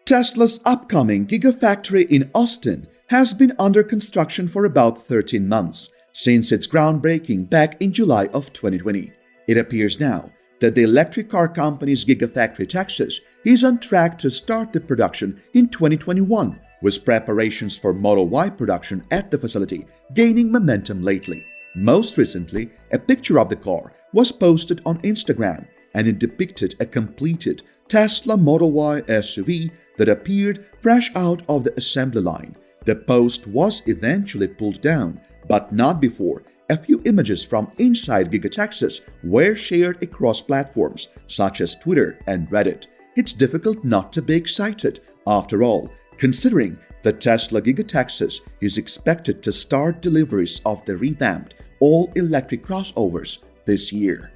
Tesla's upcoming Gigafactory in Austin has been under construction for about 13 months, since its groundbreaking back in July of 2020. It appears now that the electric car company's Gigafactory Texas is on track to start the production in 2021, with preparations for Model Y production at the facility gaining momentum lately. Most recently, a picture of the car was posted on Instagram, and it depicted a completed Tesla Model Y SUV that appeared fresh out of the assembly line. The post was eventually pulled down, but not before a few images from inside Giga Texas were shared across platforms such as Twitter and Reddit. It's difficult not to be excited, after all, considering that Tesla Giga Texas is expected to start deliveries of the revamped all-electric crossovers this year.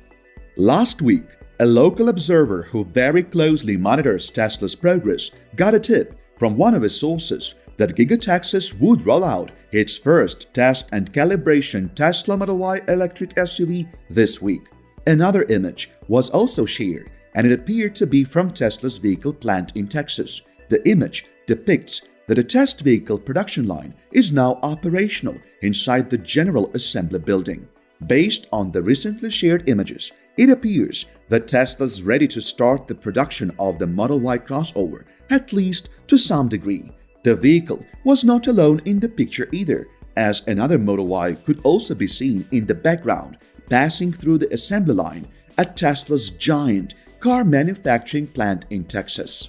Last week, a local observer who very closely monitors Tesla's progress got a tip from one of his sources that Giga Texas would roll out its first test and calibration Tesla Model Y electric SUV this week. Another image was also shared, and it appeared to be from Tesla's vehicle plant in Texas. The image depicts that a test vehicle production line is now operational inside the General Assembly building. Based on the recently shared images, it appears that Tesla's ready to start the production of the Model Y crossover, at least to some degree. The vehicle was not alone in the picture either, as another Model Y could also be seen in the background, passing through the assembly line at Tesla's giant car manufacturing plant in Texas.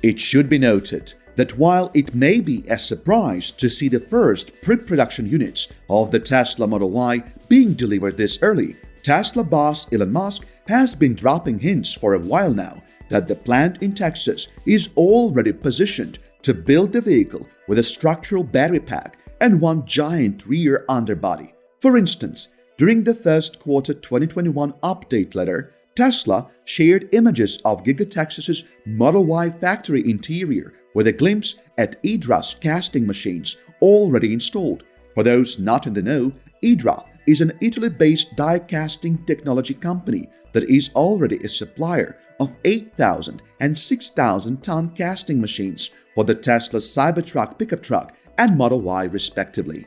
It should be noted that while it may be a surprise to see the first pre-production units of the Tesla Model Y being delivered this early, Tesla boss Elon Musk has been dropping hints for a while now that the plant in Texas is already positioned to build the vehicle with a structural battery pack and one giant rear underbody. For instance, during the first quarter 2021 update letter, Tesla shared images of Giga Texas's Model Y factory interior with a glimpse at IDRA's casting machines already installed. For those not in the know, IDRA is an Italy-based die-casting technology company that is already a supplier of 8,000 and 6,000-ton casting machines for the Tesla Cybertruck pickup truck and Model Y respectively.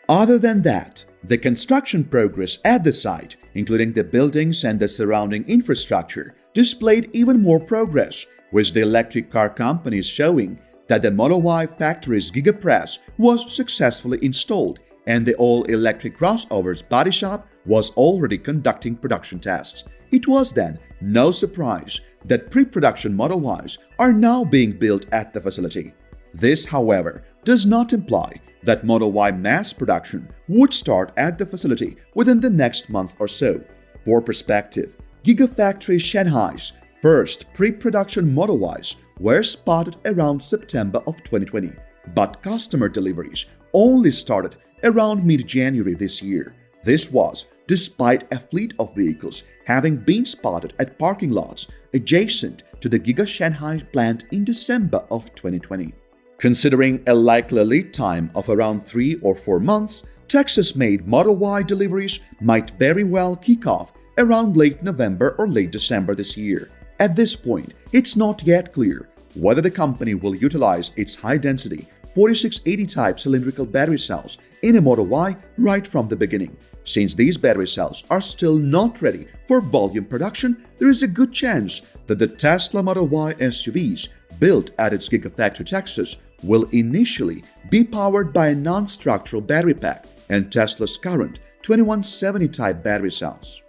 Other than that, the construction progress at the site, including the buildings and the surrounding infrastructure, displayed even more progress, with the electric car companies showing that the Model Y factory's Giga Press was successfully installed and the all-electric crossover's body shop was already conducting production tests. It was then no surprise that pre-production Model Ys are now being built at the facility. This, however, does not imply that Model Y mass production would start at the facility within the next month or so. For perspective, Gigafactory Shanghai's first pre-production Model Ys were spotted around September of 2020, but customer deliveries only started around mid-January this year. This was despite a fleet of vehicles having been spotted at parking lots adjacent to the Giga Shanghai plant in December of 2020. Considering a likely lead time of around 3 or 4 months, Texas-made Model Y deliveries might very well kick off around late November or late December this year. At this point, it's not yet clear whether the company will utilize its high-density 4680 type cylindrical battery cells in a Model Y right from the beginning. Since these battery cells are still not ready for volume production, there is a good chance that the Tesla Model Y SUVs built at its Gigafactory Texas will initially be powered by a non-structural battery pack and Tesla's current 2170 type battery cells.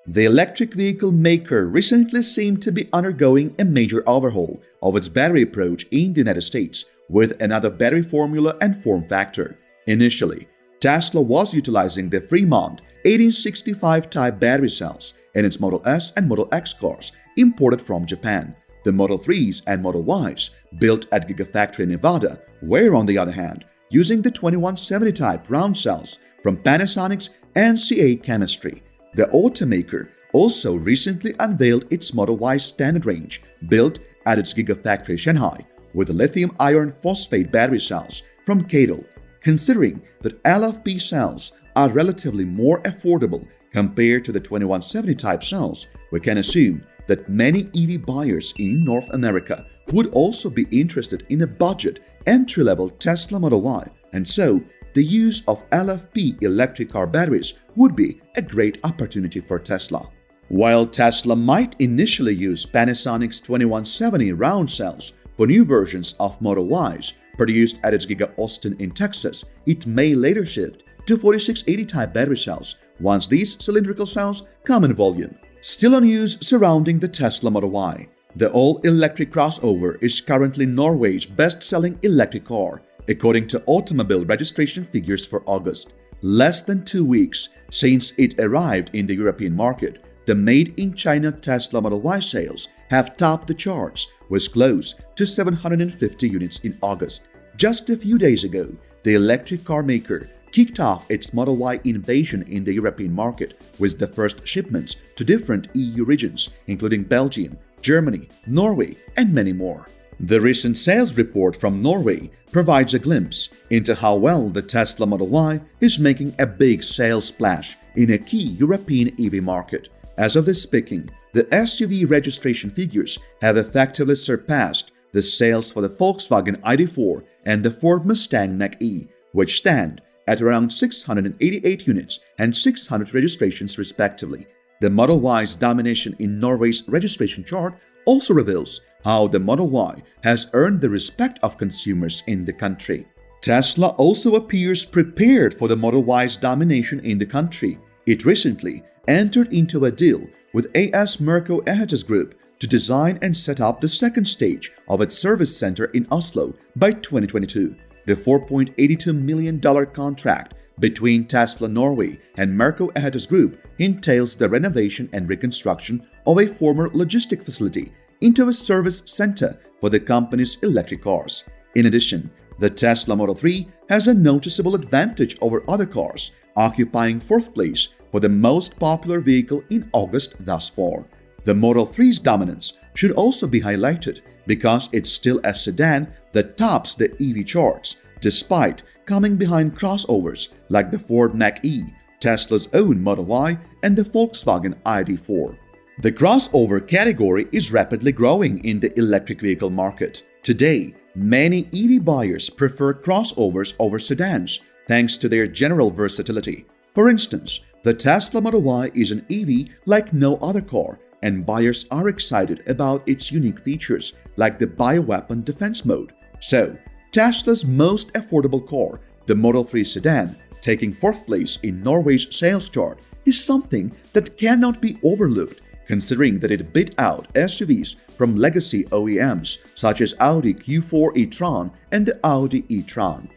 The electric vehicle maker recently seemed to be undergoing a major overhaul of its battery approach in the United States with another battery formula and form factor. Initially, Tesla was utilizing the Fremont 1865 type battery cells in its Model S and Model X cars imported from Japan. The Model 3s and Model Ys built at Gigafactory Nevada were, on the other hand, using the 2170 type round cells from Panasonic's NCA chemistry. The automaker also recently unveiled its Model Y standard range built at its Gigafactory Shanghai with lithium iron phosphate battery cells from CATL. Considering that LFP cells are relatively more affordable compared to the 2170 type cells, we can assume that many EV buyers in North America would also be interested in a budget entry-level Tesla Model Y, and so the use of LFP electric car batteries would be a great opportunity for Tesla. While Tesla might initially use Panasonic's 2170 round cells for new versions of Model Ys produced at its Giga Austin in Texas, it may later shift to 4680 type battery cells once these cylindrical cells come in volume. Still on news surrounding the Tesla Model Y, the all-electric crossover is currently Norway's best-selling electric car, according to automobile registration figures for August. Less than 2 weeks since it arrived in the European market, the made-in-China Tesla Model Y sales have topped the charts with close to 750 units in August. Just a few days ago, the electric car maker kicked off its Model Y invasion in the European market with the first shipments to different EU regions, including Belgium, Germany, Norway, and many more. The recent sales report from Norway provides a glimpse into how well the Tesla Model Y is making a big sales splash in a key European EV market. As of this speaking, the SUV registration figures have effectively surpassed the sales for the Volkswagen ID.4 and the Ford Mustang Mach-E, which stand at around 688 units and 600 registrations respectively. The Model Y's domination in Norway's registration chart also reveals how the Model Y has earned the respect of consumers in the country. Tesla also appears prepared for the Model Y's domination in the country. It recently entered into a deal with AS Merco Ehetes Group to design and set up the second stage of its service center in Oslo by 2022. The $4.82 million contract between Tesla Norway and Merco Ehetes Group entails the renovation and reconstruction of a former logistic facility into a service center for the company's electric cars. In addition, the Tesla Model 3 has a noticeable advantage over other cars, occupying fourth place for the most popular vehicle in August thus far. The Model 3's dominance should also be highlighted because it's still a sedan that tops the EV charts, despite coming behind crossovers like the Ford Mach-E, Tesla's own Model Y, and the Volkswagen ID.4. The crossover category is rapidly growing in the electric vehicle market. Today, many EV buyers prefer crossovers over sedans thanks to their general versatility. For instance, the Tesla Model Y is an EV like no other car, and buyers are excited about its unique features like the bioweapon defense mode. So, Tesla's most affordable car, the Model 3 sedan, taking fourth place in Norway's sales chart, is something that cannot be overlooked, considering that it beat out SUVs from legacy OEMs such as Audi Q4 e-tron and the Audi e-tron.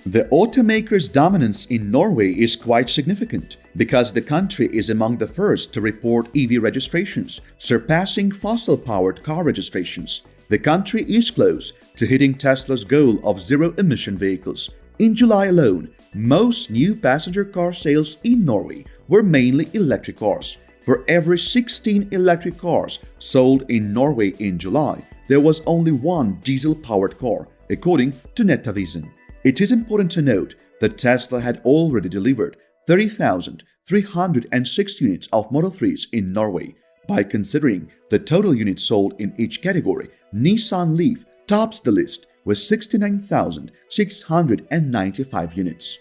The automaker's dominance in Norway is quite significant because the country is among the first to report EV registrations, surpassing fossil-powered car registrations. The country is close to hitting Tesla's goal of zero-emission vehicles. In July alone, most new passenger car sales in Norway were mainly electric cars. For every 16 electric cars sold in Norway in July, there was only one diesel-powered car, according to Nettavisen. It is important to note that Tesla had already delivered 30,306 units of Model 3s in Norway. By considering the total units sold in each category, Nissan Leaf tops the list with 69,695 units.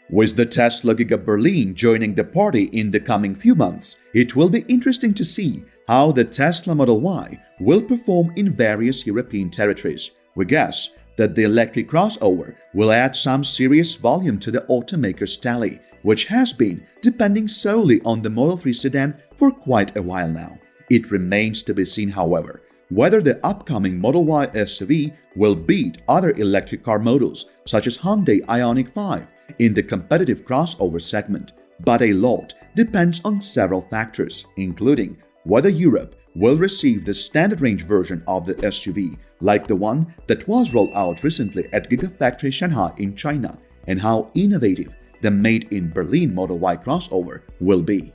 With the Tesla Giga Berlin joining the party in the coming few months, it will be interesting to see how the Tesla Model Y will perform in various European territories. We guess that the electric crossover will add some serious volume to the automaker's tally, which has been depending solely on the Model 3 sedan for quite a while now. It remains to be seen, however, whether the upcoming Model Y SUV will beat other electric car models such as Hyundai Ioniq 5 in the competitive crossover segment. But a lot depends on several factors, including whether Europe will receive the standard range version of the SUV, like the one that was rolled out recently at Gigafactory Shanghai in China, and how innovative the made-in-Berlin Model Y crossover will be.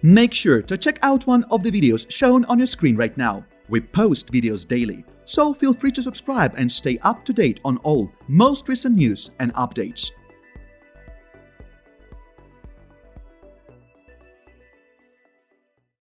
Make sure to check out one of the videos shown on your screen right now. We post videos daily, so feel free to subscribe and stay up to date on all most recent news and updates.